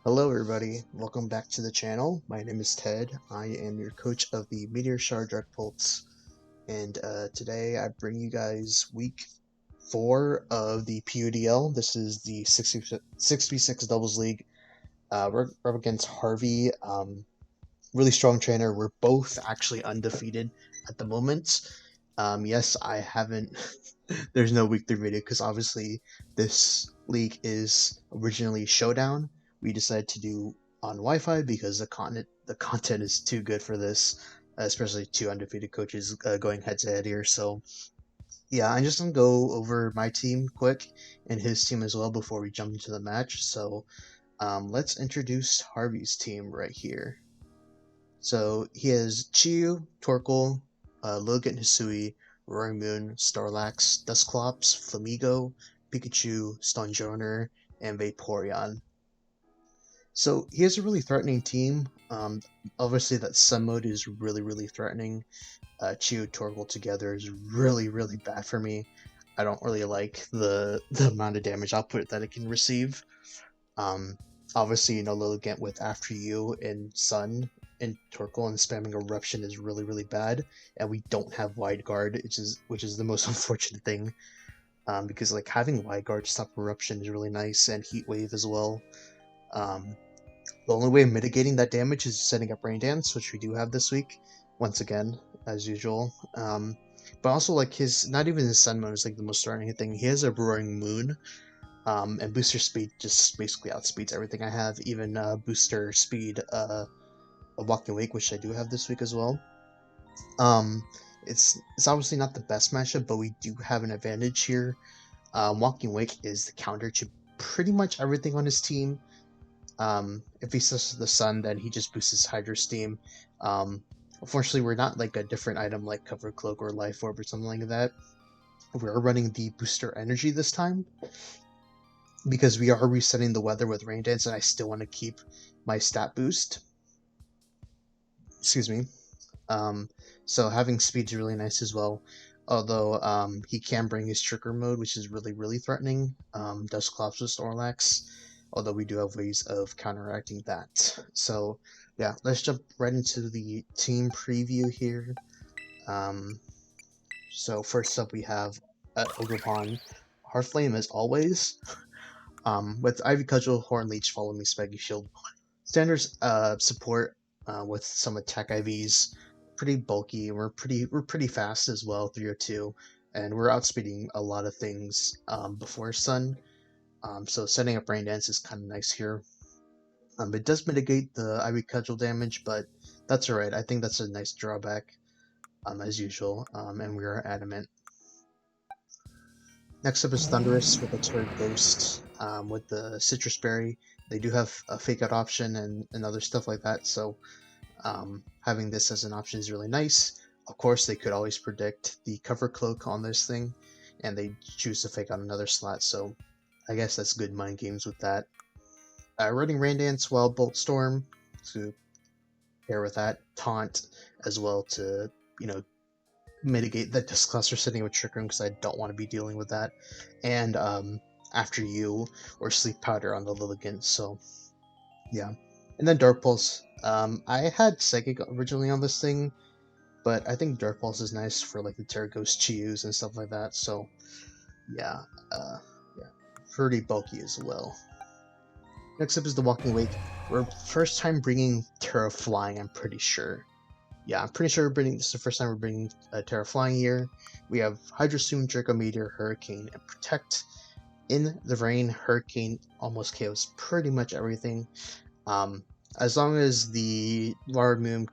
Hello everybody, welcome back to the channel. My name is Ted. I am your coach of the Meteor Shard Direct Pulse, and today I bring you guys week 4 of the PUDL. This is the 6v6 doubles league. We're up against Harvey, really strong trainer. We're both actually undefeated at the moment. Yes, I haven't. There's no week 3 video because obviously this league is originally Showdown. We decided to do on Wi-Fi because the content is too good for this, especially two undefeated coaches going head to head here. So yeah, I'm just gonna go over my team quick and his team as well before we jump into the match. So let's introduce Harvey's team right here. So he has Chiyu, Torkoal, Logan Hisui, Roaring Moon, Starlax, Dusclops, Flamigo, Pikachu, Stonjourner, and Vaporeon. So he has a really threatening team. Obviously, that Sun mode is really threatening. Chiyu, Torkoal together is really bad for me. I don't really like the amount of damage output that it can receive. Um, Obviously, Lilligant with After You and Sun and Torkoal and spamming Eruption is really bad, and we don't have Wide Guard, which is the most unfortunate thing. Because like having Wide Guard to stop Eruption is really nice, and Heat Wave as well. Um, the only way of mitigating that damage is setting up Rain Dance, which we do have this week, once again, as usual. But also like his not even his Sun mode is like the most threatening thing. He has a Roaring Moon, and booster speed just basically outspeeds everything I have, even booster speed a Walking Wake, which I do have this week as well. Um, it's obviously not the best matchup, but we do have an advantage here. Walking Wake is the counter to pretty much everything on his team. If he says the Sun, then he just boosts his Hydro Steam. Unfortunately, we're not like a different item like Cover Cloak or Life Orb or something like that. We're running the Booster Energy this time, because we are resetting the weather with Rain Dance, and I still want to keep my stat boost. Excuse me. Um, so having speed is really nice as well. Although he can bring his Trigger mode, which is really threatening. Dusclops with Snorlax. Although we do have ways of counteracting that. So yeah, let's jump right into the team preview here. So first up we have Ogerpon, Heartflame as always. With Ivy Cudgel, Horn Leech, Follow Me, Spaggy Shield. Standards support with some attack IVs, pretty bulky. We're pretty fast as well, 302, and we're outspeeding a lot of things before Sun. So setting up Rain Dance is kind of nice here. It does mitigate the Ivy Cudgel damage, but that's alright. I think that's a nice drawback, as usual. And we are adamant. Next up is Thunderous with a Turd Ghost with the Citrus Berry. They do have a fake out option and other stuff like that, so having this as an option is really nice. Of course, they could always predict the Cover Cloak on this thing, and they choose to fake out another slot, so I guess that's good mind games with that. Running Rain Dance while Bolt Storm to pair with that. Taunt as well to, mitigate that Discluster sitting with Trick Room because I don't want to be dealing with that. And After You or Sleep Powder on the Lilligant, so yeah. And then Dark Pulse. I had Psychic originally on this thing, but I think Dark Pulse is nice for like the Terra Ghost Chiyus and stuff like that, so yeah, yeah, pretty bulky as well. Next up is the Walking Wake. We're first time bringing Terra Flying, I'm pretty sure. Yeah, I'm pretty sure this is the first time we're bringing Terra Flying here. We have Hydrosoon, Draco Meteor, Hurricane, and Protect. In the Rain, Hurricane almost KOs pretty much everything. As long as the Lard Moon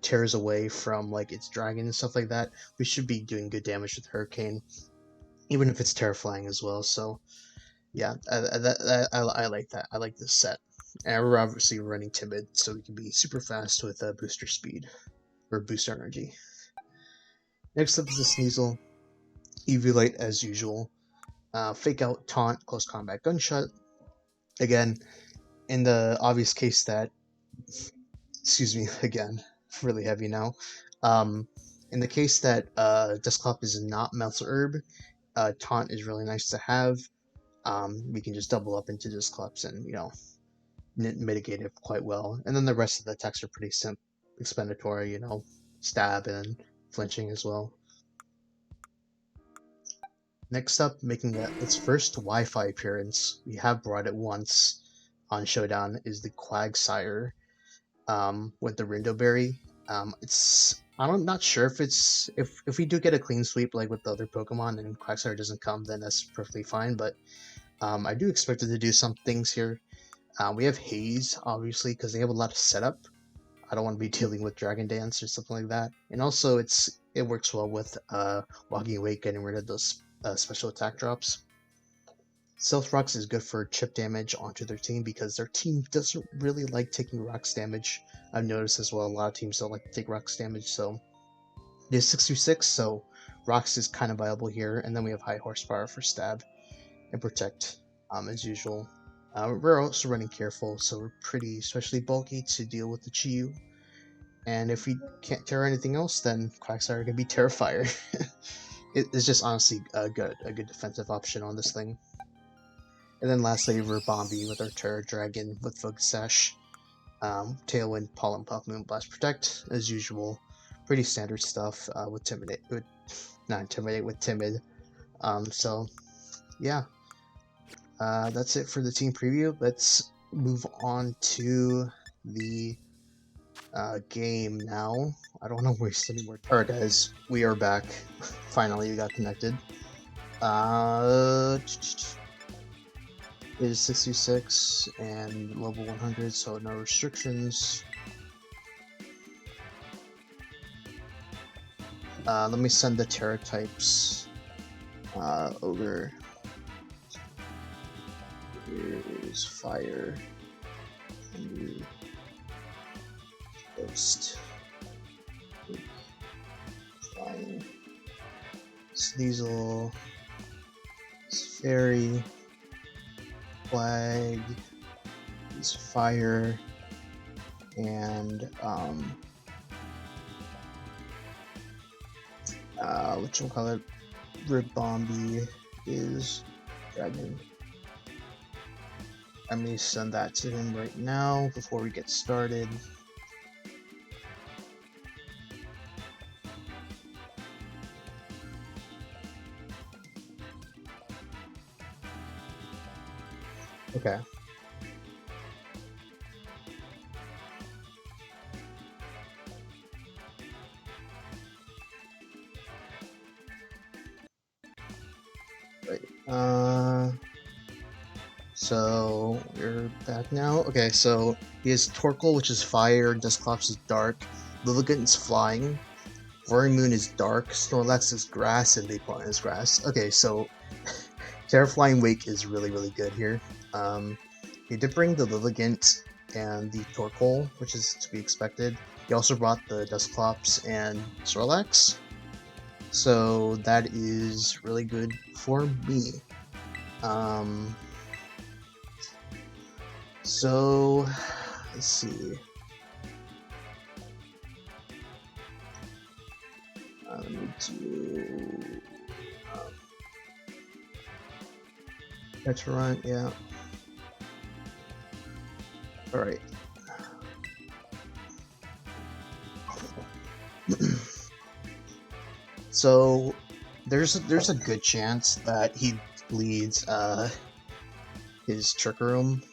tears away from like its dragon and stuff like that, we should be doing good damage with Hurricane, even if it's Terra Flying as well. So yeah, I like that. I like this set. And we're obviously running Timid, so we can be super fast with booster speed or booster energy. Next up is the Sneasel, Eviolite as usual. Fake out, taunt, close combat, gunshot. Again, in the obvious case that, excuse me, again, really heavy now. In the case that Dusclops is not Melter Herb, taunt is really nice to have. We can just double up into Dusclops and mitigate it quite well. And then the rest of the attacks are pretty explanatory, you know, stab and flinching as well. Next up, making its first Wi-Fi appearance, we have brought it once on Showdown, is the Quagsire with the Rindoberry. I'm not sure if it's if we do get a clean sweep like with the other Pokemon and Quagsire doesn't come, then that's perfectly fine. But I do expect it to do some things here. We have Haze, obviously, because they have a lot of setup. I don't want to be dealing with Dragon Dance or something like that. And also, it works well with Walking Away, getting rid of those special attack drops. Stealth Rocks is good for chip damage onto their team because their team doesn't really like taking rocks damage. I've noticed as well a lot of teams don't like to take rocks damage, so it is 6-6, so rocks is kind of viable here. And then we have high horsepower for stab and protect, as usual. We're also running careful, so we're pretty especially bulky to deal with the Chiyu. And if we can't tear anything else, then Quagsire can be Terrifier. It's just honestly a good defensive option on this thing. And then lastly, we're Bombi with our Terra Dragon with Focus Sash, Tailwind, Pollen Puff, Moonblast, Protect, as usual. Pretty standard stuff with Timid. So, yeah, that's it for the team preview. Let's move on to the game now. I don't want to waste any more time. Alright guys, we are back. Finally, we got connected. It is 66 and level 100, so no restrictions. Let me send the Terra types over. Here's Fire, and Ghost, Flying, Sneasel, Fairy, Flag, is Fire, and whatchamacallit, Ribombee is Dragon. I'm gonna send that to him right now before we get started. Okay. Right. So we're back now. Okay, so he has Torkoal, which is fire, Dusclops is dark, Lilligant is flying, Roaring Moon is dark, Snorlax is grass, and Vaporeon is grass. Okay, so Terraflying Wake is really good here. He did bring the Lilligant and the Torkoal, which is to be expected. He also brought the Dusclops and Snorlax, so that is really good for me. So let's see. Let me do Veteran, yeah. Alright. So there's a good chance that he leads his Trick Room.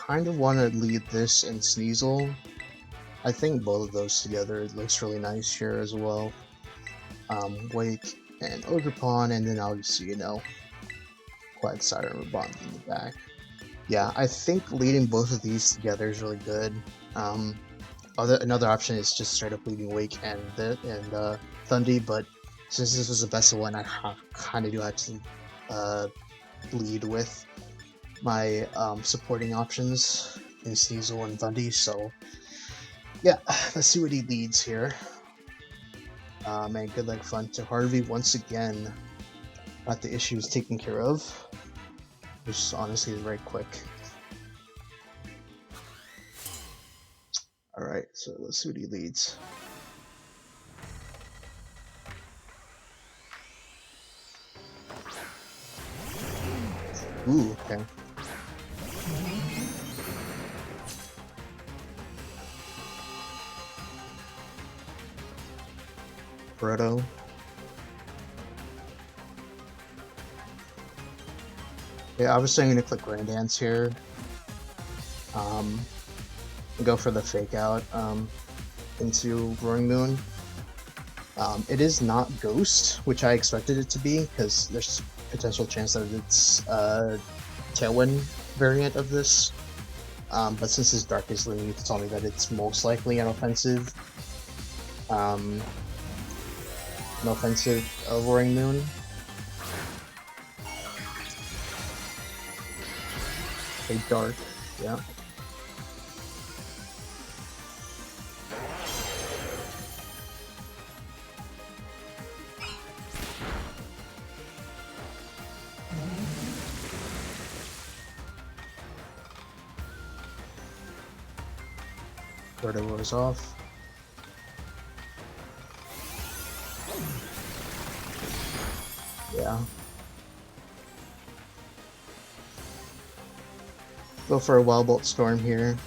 Kind of want to lead this and Sneasel. I think both of those together, it looks really nice here as well. Wake and Ogerpon, and then obviously, you know, Quagsire and Ribombee in the back. Yeah, I think leading both of these together is really good. Another option is just straight up leading Wake and Thundy, but since this was the best one, I kind of do have to lead with my supporting options in Sneasel and Bundy. So yeah, let's see what he leads here. And good luck fun to Harvey once again. Got the issues taken care of, which honestly is very quick. Alright, so let's see what he leads. Ooh, okay. Proto. Yeah, obviously I'm going to click Grand Dance here. Go for the fake out into Roaring Moon. It is not Ghost, which I expected it to be, because there's potential chance that it's a Tailwind variant of this. But since it's Darkest Loom, you tell me that it's most likely an offensive Roaring Moon. Okay, Dark, yeah. Proto wears off. Yeah. Go for a Wild Bolt Storm here.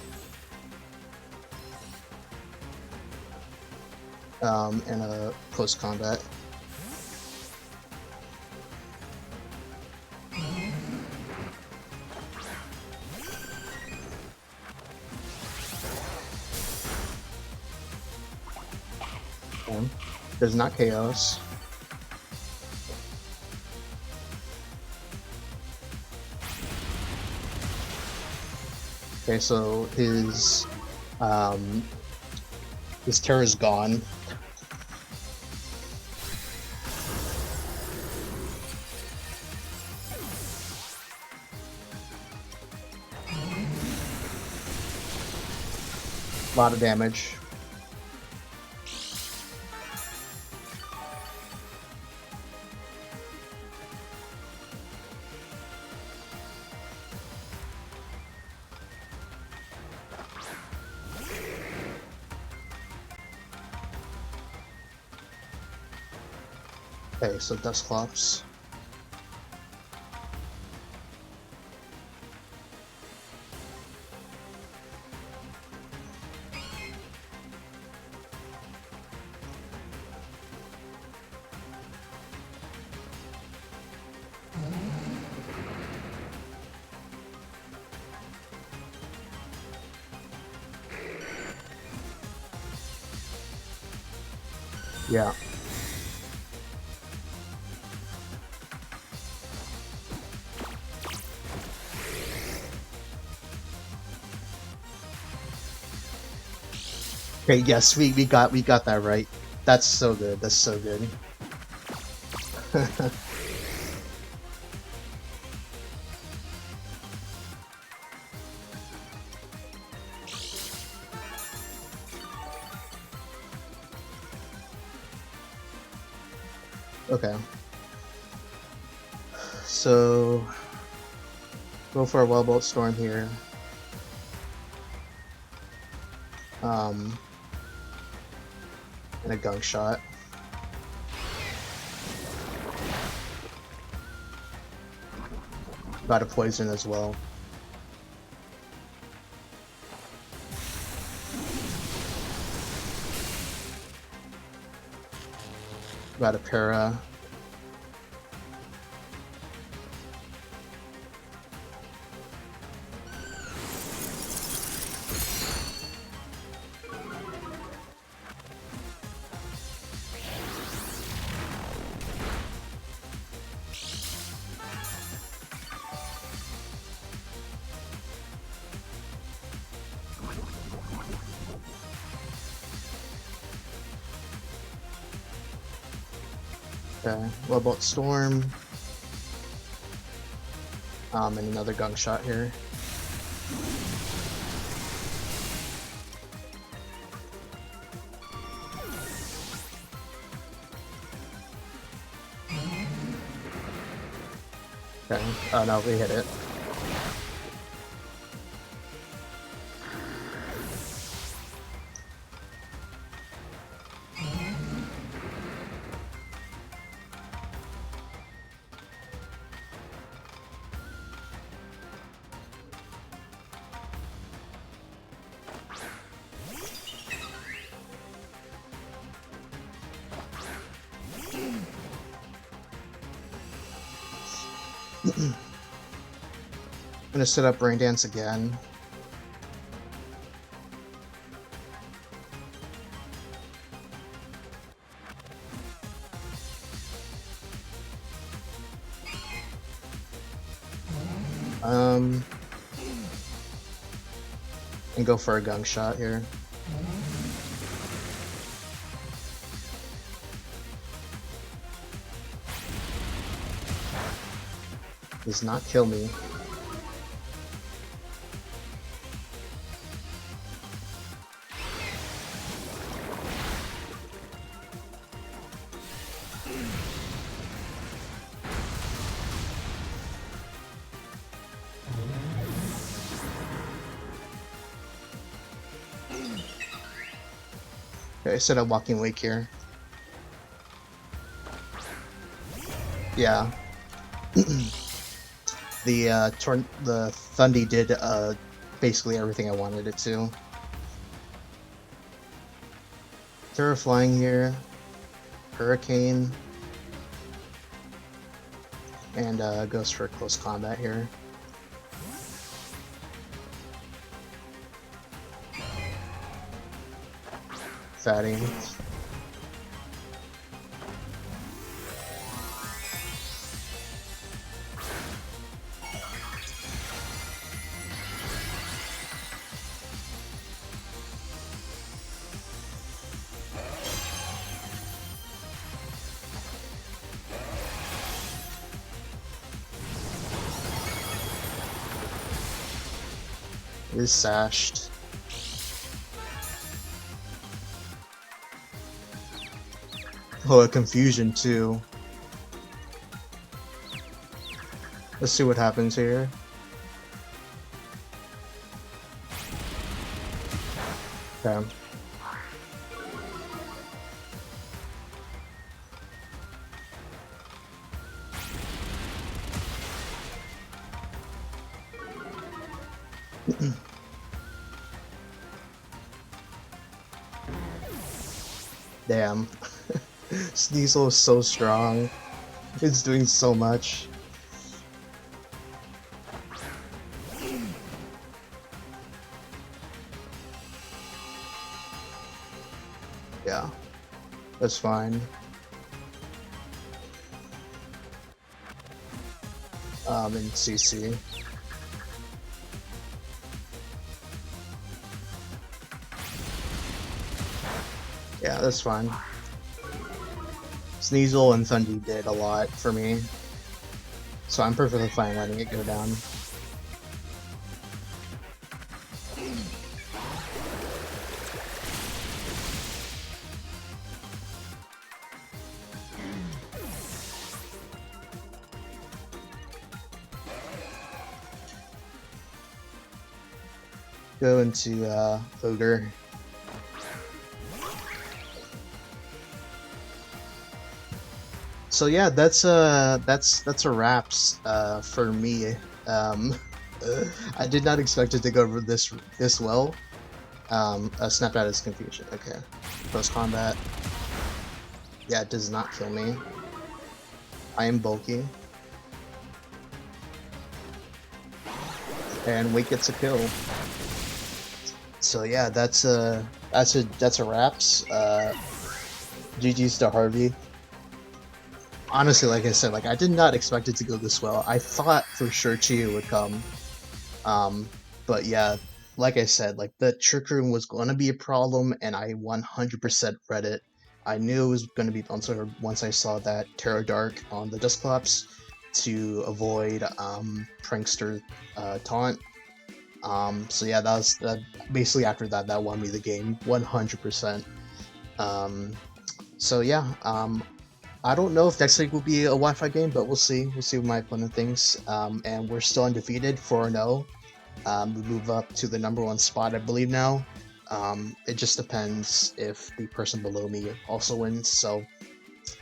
And a close combat. There's not Chaos. Okay, so his terror is gone. A lot of damage. Okay, so Dusclops. Yeah. Okay, yes, we got that right. That's so good. That's so good. Okay. So go for a Wild Bolt Storm here. And a Gunk Shot. Got a Poison as well. Got a Para. Okay, what about Storm? And another gunk shot here. Okay, oh no, we hit it. I'm gonna set up Rain Dance again. And go for a gunk shot here. Does not kill me. Okay, set up Walking Wake here. Yeah. The Thundy did basically everything I wanted it to. Terra Flying here, Hurricane, and goes for close combat here. Fatty. Is sashed. Oh, a confusion too. Let's see what happens here. Okay. Damn. Sneasel is so strong. It's doing so much. Yeah, that's fine. In CC. Yeah, that's fine. Sneasel and Thundy did a lot for me, so I'm perfectly fine letting it go down. Go into Ogre. So yeah, that's a wraps for me. I did not expect it to go over this well. Snapped out his confusion. Okay, close combat. Yeah, it does not kill me. I am bulky, and Wake gets a kill. So yeah, that's a wraps. GG's to Harvey. Honestly, like I said, like I did not expect it to go this well. I thought for sure Chia would come. But yeah, like I said, like the Trick Room was going to be a problem, and I 100% read it. I knew it was going to be bouncer once I saw that Terra Dark on the Dusclops to avoid Prankster taunt. So yeah, that was basically after that, that won me the game 100%. So yeah, I don't know if next week will be a Wi-Fi game, but we'll see. We'll see what my opponent thinks. And we're still undefeated, 4-0. We move up to the #1 spot, I believe now. It just depends if the person below me also wins. So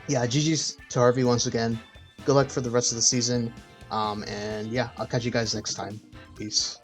yeah, GG's to Harvey once again. Good luck for the rest of the season. And yeah, I'll catch you guys next time. Peace.